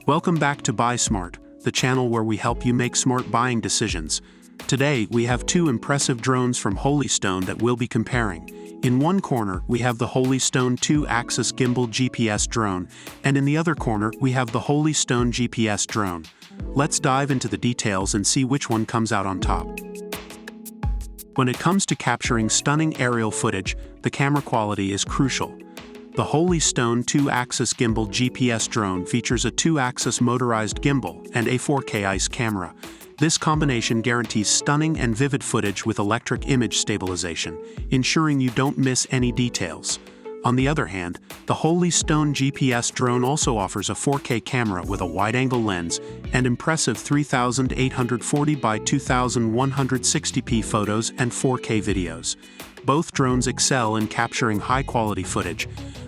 Welcome back to Buy Smart, the channel where we help you make smart buying decisions. Today, we have two impressive drones from Holystone that we'll be comparing. In one corner, we have the Holystone 2 Axis Gimbal GPS Drone, and in the other corner, we have the Holystone GPS Drone. Let's dive into the details and see which one comes out on top. When it comes to capturing stunning aerial footage, the camera quality is crucial. The Holystone 2 Axis Gimbal GPS Drone features a 2-axis motorized gimbal and a 4K EIS camera. This combination guarantees stunning and vivid footage with electric image stabilization, ensuring you don't miss any details. On the other hand, the Holystone GPS Drone also offers a 4K camera with a wide-angle lens and impressive 3840 by 2160p photos and 4K videos. Both drones excel in capturing high-quality footage,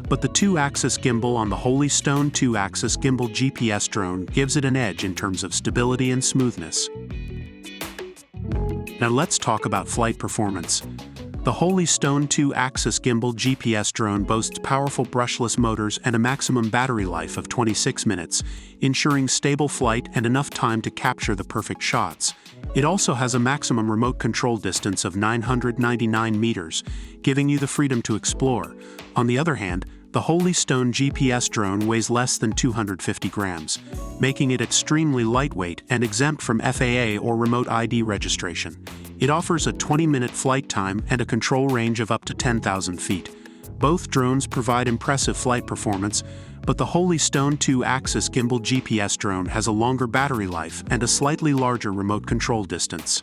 but the 2-axis gimbal on the Holystone 2-axis Gimbal GPS Drone gives it an edge in terms of stability and smoothness. Now let's talk about flight performance. The Holystone 2-axis Gimbal GPS Drone boasts powerful brushless motors and a maximum battery life of 26 minutes, ensuring stable flight and enough time to capture the perfect shots. It also has a maximum remote control distance of 999 meters, giving you the freedom to explore. On the other hand, the Holystone GPS Drone weighs less than 250 grams, making it extremely lightweight and exempt from FAA or remote ID registration. It offers a 20-minute flight time and a control range of up to 10,000 feet. Both drones provide impressive flight performance, but the Holystone 2-axis Gimbal GPS Drone has a longer battery life and a slightly larger remote control distance.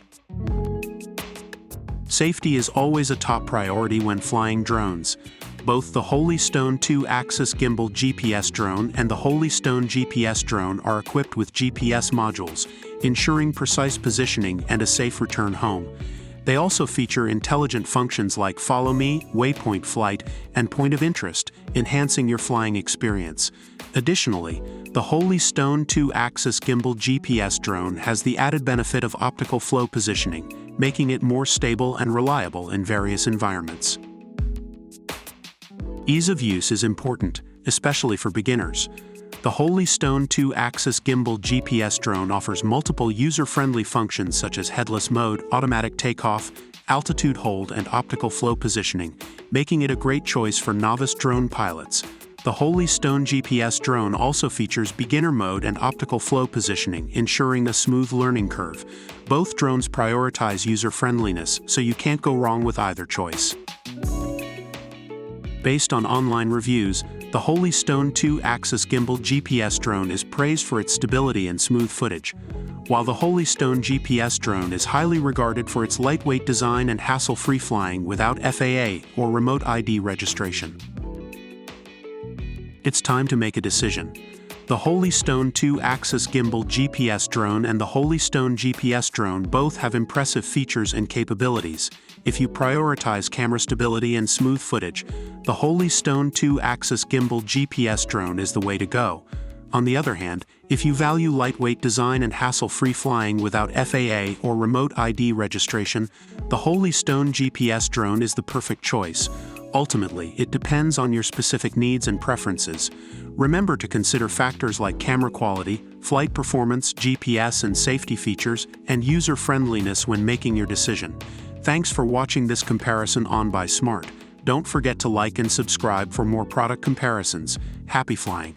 Safety is always a top priority when flying drones. Both the Holystone 2-axis Gimbal GPS Drone and the Holystone GPS Drone are equipped with GPS modules, ensuring precise positioning and a safe return home. They also feature intelligent functions like Follow Me, Waypoint Flight, and Point of Interest, enhancing your flying experience. Additionally, the Holystone 2-axis Gimbal GPS Drone has the added benefit of optical flow positioning, making it more stable and reliable in various environments. Ease of use is important, especially for beginners. The Holystone 2-axis Gimbal GPS Drone offers multiple user-friendly functions such as headless mode, automatic takeoff, altitude hold, and optical flow positioning, making it a great choice for novice drone pilots. The Holystone GPS Drone also features beginner mode and optical flow positioning, ensuring a smooth learning curve. Both drones prioritize user-friendliness, so you can't go wrong with either choice. Based on online reviews, the Holystone 2-axis Gimbal GPS Drone is praised for its stability and smooth footage, while the Holystone GPS Drone is highly regarded for its lightweight design and hassle-free flying without FAA or remote ID registration. It's time to make a decision. The Holystone 2-axis Gimbal GPS Drone and the Holystone GPS Drone both have impressive features and capabilities. If you prioritize camera stability and smooth footage, the Holystone 2-axis Gimbal GPS Drone is the way to go. On the other hand, if you value lightweight design and hassle-free flying without FAA or remote ID registration, the Holystone GPS Drone is the perfect choice. Ultimately, it depends on your specific needs and preferences. Remember to consider factors like camera quality, flight performance, GPS and safety features, and user-friendliness when making your decision. Thanks for watching this comparison on Buy Smart. Don't forget to like and subscribe for more product comparisons. Happy flying!